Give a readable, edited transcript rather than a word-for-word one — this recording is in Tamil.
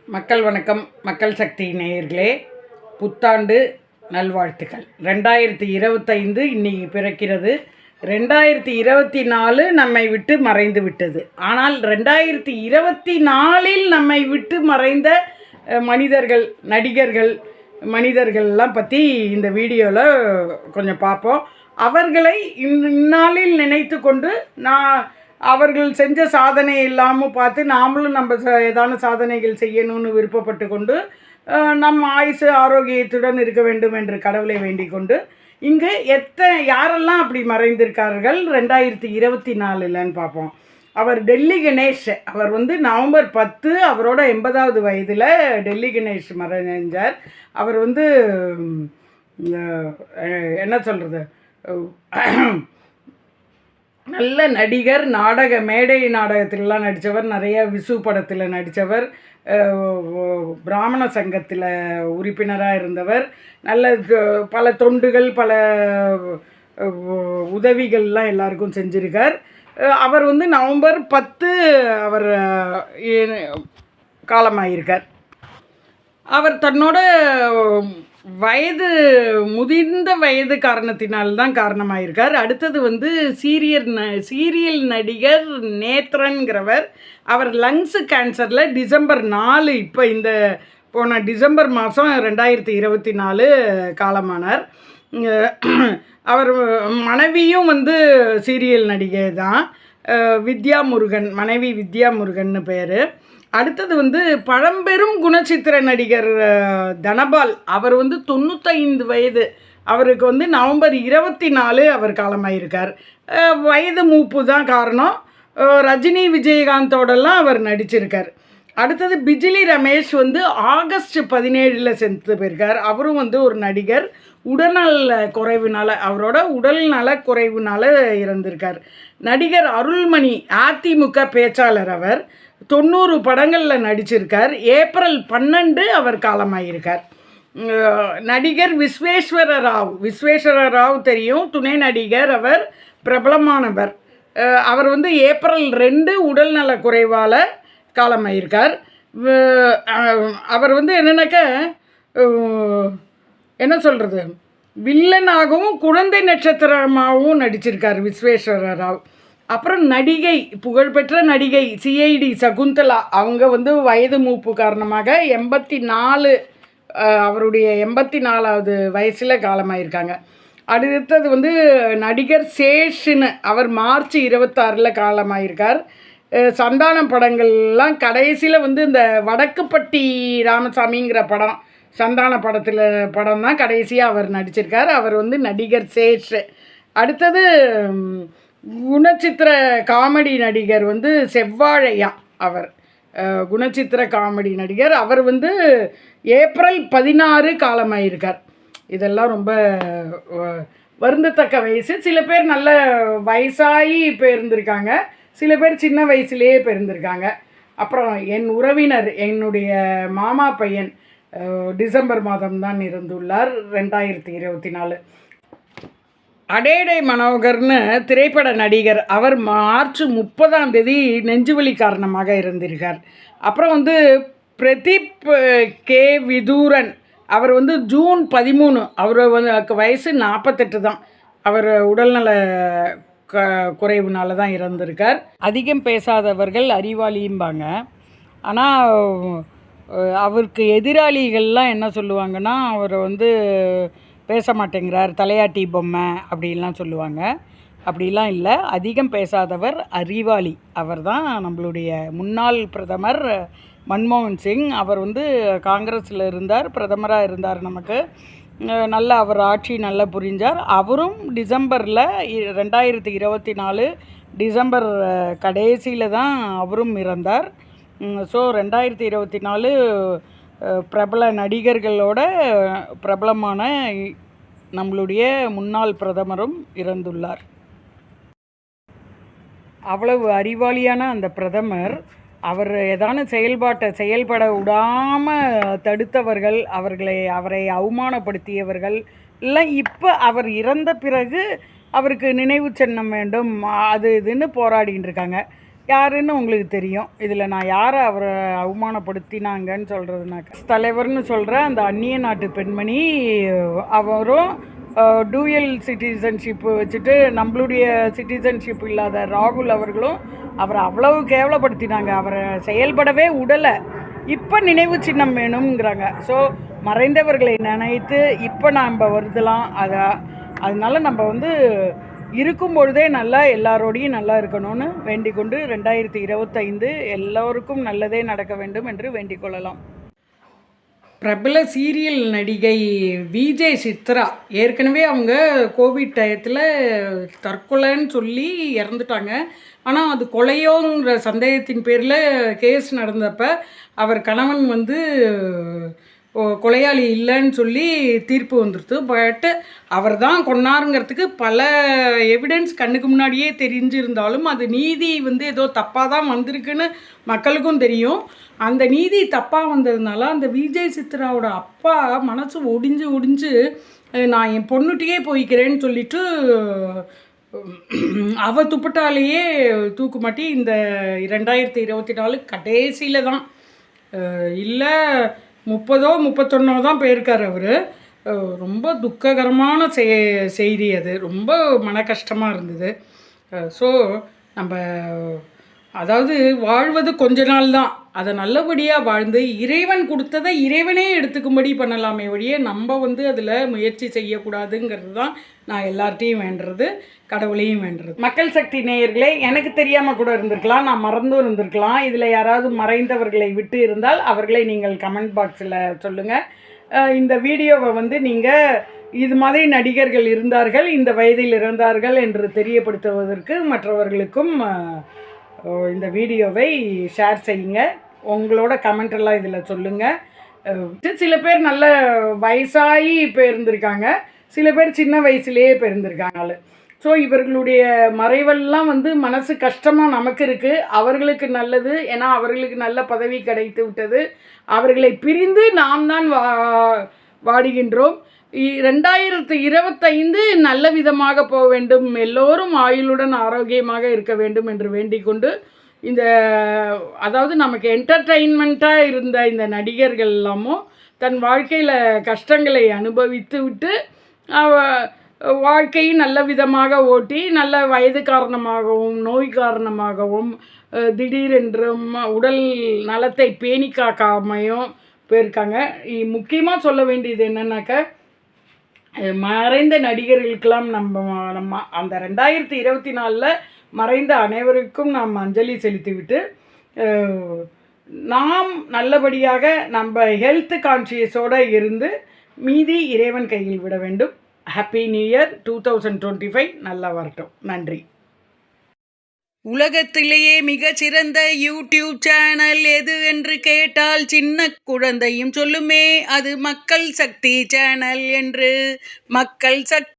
மக்கள் வணக்கம். மக்கள் சக்தி நேயர்களே, புத்தாண்டு நல்வாழ்த்துக்கள். 2025 இன்னைக்கு பிறக்கிறது. 2024 நம்மை விட்டு மறைந்து விட்டது. ஆனால் 2024 நம்மை விட்டு மறைந்த மனிதர்கள், நடிகர்கள், மனிதர்கள்லாம் பற்றி இந்த வீடியோவில் கொஞ்சம் பார்ப்போம். அவர்களை இந்நாளில் நினைத்து கொண்டு அவர்கள் செஞ்ச சாதனை இல்லாமல் பார்த்து நாமளும் நம்ம ஏதான சாதனைகள் செய்யணும்னு விருப்பப்பட்டு கொண்டு நம் ஆயுசு ஆரோக்கியத்துடன் இருக்க வேண்டும் என்று கடவுளை வேண்டிக் கொண்டு இங்கு யாரெல்லாம் அப்படி மறைந்திருக்கார்கள் 2024ன்னு பார்ப்போம். அவர் டெல்லி கணேஷ். அவர் நவம்பர் 10 அவரோட 80வது வயதில் டெல்லி கணேஷ் மறைஞ்சார். அவர் என்ன சொல்கிறது, நல்ல நடிகர், மேடை நாடகத்திலலாம் நடித்தவர், நிறைய விசு படத்தில் நடித்தவர், பிராமண சங்கத்தில் உறுப்பினராக இருந்தவர், நல்ல பல தொண்டுகள், பல உதவிகள்லாம் எல்லாருக்கும் செஞ்சுருக்கார். அவர் நவம்பர் 10 அவர் காலமாயிருக்கார். அவர் தன்னோட முதிர்ந்த வயது காரணத்தினால்தான் காரணமாயிருக்கார். அடுத்தது சீரியல் நடிகர் நேத்ரன்கிறவர். அவர் லங்ஸு கேன்சரில் டிசம்பர் 4 இப்போ போன டிசம்பர் மாதம் 2024 காலமானார். அவர் மனைவியும் சீரியல் நடிகை தான், வித்யா முருகன். மனைவி வித்யா முருகன்னு பேர். அடுத்தது பழம்பெரும் குணச்சித்திர நடிகர் தனபால். அவர் 95 வயது. அவருக்கு நவம்பர் 24 அவர் காலமாயிருக்கார். வயது மூப்பு தான் காரணம். ரஜினி, விஜயகாந்தோடெல்லாம் அவர் நடிச்சிருக்கார். அடுத்தது பிஜிலி ரமேஷ் ஆகஸ்ட் 17 செத்து போயிருக்கார். அவரும் ஒரு நடிகர். உடல்நல குறைவுனால, அவரோட உடல்நல குறைவுனால இறந்திருக்கார். நடிகர் அருள்மணி, அதிமுக பேச்சாளர். அவர் 90 படங்களில் நடிச்சிருக்கார். ஏப்ரல் 12 அவர் காலமாயிருக்கார். நடிகர் விஸ்வேஸ்வர ராவ் தெரியும், துணை நடிகர். அவர் பிரபலமானவர். அவர் ஏப்ரல் 2 உடல்நல குறைவால் காலமாயிருக்கார். அவர் என்ன சொல்கிறது, வில்லனாகவும் குழந்தை நட்சத்திரமாகவும் நடிச்சிருக்கார் விஸ்வேஸ்வர ராவ். அப்புறம் புகழ்பெற்ற நடிகை சிஐடி சகுந்தலா. அவங்க வயது மூப்பு காரணமாக 84 அவருடைய 84வது வயசில் காலமாயிருக்காங்க. அடுத்தது நடிகர் சேஷுன்னு. அவர் மார்ச் 26 காலமாயிருக்கார். சந்தானம் படங்கள்லாம் கடைசியில் இந்த வடக்குப்பட்டி ராமசாமிங்கிற படம், சந்தான படம் தான் கடைசியாக அவர் நடிச்சிருக்கார். அவர் நடிகர் சேஷ். அடுத்தது குணச்சித்திர காமெடி நடிகர் செவ்வாழையா. அவர் குணச்சித்திர காமெடி நடிகர். அவர் ஏப்ரல் 16 காலமாயிருக்கார். இதெல்லாம் ரொம்ப வருந்தத்தக்க வயசு. சில பேர் நல்ல வயசாகி போயிருந்திருக்காங்க, சில பேர் சின்ன வயசுலேயே போயிருந்திருக்காங்க. அப்புறம் என் உறவினர், என்னுடைய மாமா பையன் டிசம்பர் மாதம்தான் இறந்துள்ளார் 2024. அடேடே மனோகர்னு திரைப்பட நடிகர். அவர் மார்ச் 30 நெஞ்சுவலி காரணமாக இருந்திருக்கார். அப்புறம் பிரதீப் கே விதூரன். அவர் ஜூன் 13. அவர் வயசு 48 தான். அவர் உடல்நல குறைவுனால தான் இறந்திருக்கார். அதிகம் பேசாதவர்கள் அறிவாளியும்பாங்க. ஆனால் அவருக்கு எதிராளிகள்லாம் என்ன சொல்லுவாங்கன்னா, அவர் பேச மாட்டேங்கிறார், தலையாட்டி பொம்மை அப்படின்லாம் சொல்லுவாங்க. அப்படிலாம் இல்லை. அதிகம் பேசாதவர் அறிவாளி. அவர் தான் நம்மளுடைய முன்னாள் பிரதமர் மன்மோகன் சிங். அவர் காங்கிரஸில் இருந்தார், பிரதமராக இருந்தார். நமக்கு அவர் ஆட்சி நல்லா புரிஞ்சார். அவரும் டிசம்பரில் 2024 டிசம்பர் கடைசியில் தான் அவரும் இறந்தார். ஸோ 2024 பிரபல நடிகர்களோட பிரபலமான நம்மளுடைய முன்னாள் பிரதமரும் இறந்துள்ளார். அவ்வளவு அறிவாளியான அந்த பிரதமர், அவர் ஏதான செயல்பட விடாமல் தடுத்தவர்கள், அவரை அவமானப்படுத்தியவர்கள் எல்லாம் இப்போ அவர் இறந்த பிறகு அவருக்கு நினைவு சின்னம் வேண்டும், அது இதுன்னு போராடின்னு இருக்காங்க. யாருன்னு உங்களுக்கு தெரியும். இதில் நான் யாரை அவரை அவமானப்படுத்தினாங்கன்னு சொல்கிறதுனாக்க, தலைவர்னு சொல்கிற அந்த அந்நிய நாட்டு பெண்மணி அவரும் டூயல் சிட்டிசன்ஷிப்பு வச்சுட்டு நம்மளுடைய சிட்டிசன்ஷிப் இல்லாத ராகுல் அவர்களும் அவரை அவ்வளவு கேவலப்படுத்தினாங்க. அவரை செயல்படவே விடலை. இப்போ நினைவு சின்னம் வேணுங்கிறாங்க. ஸோ மறைந்தவர்களை நினைத்து இப்போ நம்ம வருதலாம். அதனால நம்ம வந்து இருக்கும் பொழுதே நல்லா எல்லாரோடையும் நல்லா இருக்கணும்னு வேண்டிக் கொண்டு 2025 எல்லோருக்கும் நல்லதே நடக்க வேண்டும் என்று வேண்டிக் கொள்ளலாம். பிரபல சீரியல் நடிகை விஜய் சித்ரா ஏற்கனவே அவங்க கோவிட் டயத்தில் தற்கொலைன்னு சொல்லி இறந்துட்டாங்க. ஆனால் அது கொலையோங்கிற சந்தேகத்தின் பேரில் கேஸ் நடந்தப்போ அவர் கணவன் வந்து கொலையாளி இல்லைன்னு சொல்லி தீர்ப்பு வந்துடுது. பட் அவர் தான் கொன்னாருங்கிறதுக்கு பல எவிடன்ஸ் கண்ணுக்கு முன்னாடியே தெரிஞ்சிருந்தாலும் அது நீதி வந்து ஏதோ தப்பாக தான் வந்திருக்குன்னு மக்களுக்கும் தெரியும். அந்த நீதி தப்பாக வந்ததுனால அந்த விஜய் சித்ராவோட அப்பா மனசு ஒடிஞ்சு நான் என் பொண்ணுகிட்டே போய்க்கிறேன்னு சொல்லிட்டு அவள் துப்பட்டாலேயே தூக்கு மாட்டி இந்த 2024 கடைசியில் தான் இல்லை 31 தான் போயிருக்கார் அவர். ரொம்ப துக்ககரமான செய்தி அது. ரொம்ப மன கஷ்டமாக இருந்தது. ஸோ நம்ம அதாவது வாழ்வது கொஞ்ச நாள் தான், அதை நல்லபடியாக வாழ்ந்து இறைவன் கொடுத்ததை இறைவனே எடுத்துக்கும்படி பண்ணலாமே ஒழிய நம்ம வந்து அதில் முயற்சி செய்யக்கூடாதுங்கிறது தான் நான் எல்லார்ட்டையும் வேண்டுறது, கடவுளையும் வேண்டுறது. மக்கள் சக்தி நேயர்களே, எனக்கு தெரியாமல் கூட இருந்திருக்கலாம், நான் மறந்தும் இருந்திருக்கலாம். இதில் யாராவது மறைந்தவர்களை விட்டு இருந்தால் அவர்களை நீங்கள் கமெண்ட் பாக்ஸில் சொல்லுங்கள். இந்த வீடியோவை வந்து நீங்கள் இது மாதிரி நடிகர்கள் இருந்தார்கள், இந்த வயதில் இருந்தார்கள் என்று தெரியப்படுத்துவதற்கு மற்றவர்களுக்கும் இந்த வீடியோவை ஷேர் செய்யுங்க. உங்களோட கமெண்டெல்லாம் இதில் சொல்லுங்கள். சில பேர் நல்ல வயசாகி இப்போ இருந்திருக்காங்க, சில பேர் சின்ன வயசுலேயே இப்போ இருந்திருக்காங்க. ஸோ இவர்களுடைய மறைவெல்லாம் வந்து மனசு கஷ்டமாக நமக்கு இருக்குது. அவர்களுக்கு நல்லது, ஏன்னா அவர்களுக்கு நல்ல பதவி கிடைத்து விட்டது. அவர்களை பிரிந்து நாம் தான் வாடுகின்றோம். 2025 நல்ல விதமாக போக வேண்டும், எல்லோரும் ஆயுளுடன் ஆரோக்கியமாக இருக்க வேண்டும் என்று வேண்டிக் கொண்டு, இந்த அதாவது நமக்கு என்டர்டெயின்மெண்ட்டாக இருந்த இந்த நடிகர்கள் எல்லாமும் தன் வாழ்க்கையில் கஷ்டங்களை அனுபவித்து விட்டு வாழ்க்கையை நல்ல விதமாக ஓட்டி, நல்ல வயது காரணமாகவும் நோய் காரணமாகவும் திடீரென்றும் உடல் நலத்தை பேணி காக்காமையும் போயிருக்காங்க. முக்கியமாக சொல்ல வேண்டியது என்னன்னாக்க, மறைந்த நடிகர்களுக்கெல்லாம் நம்ம அந்த 2024 மறைந்த அனைவருக்கும் நாம் அஞ்சலி செலுத்திவிட்டு நாம் நல்லபடியாக நம்ம ஹெல்த் கான்ஷியஸோடு இருந்து மீதி இறைவன் கையில் விட வேண்டும். ஹாப்பி நியூ இயர் 2025 நல்லா வரட்டும். நன்றி. உலகத்திலேயே மிகச்சிறந்த யூடியூப் சேனல் எது என்று கேட்டால் சின்ன குழந்தையும் சொல்லுமே, அது மக்கள் சக்தி சேனல் என்று. மக்கள் சக்தி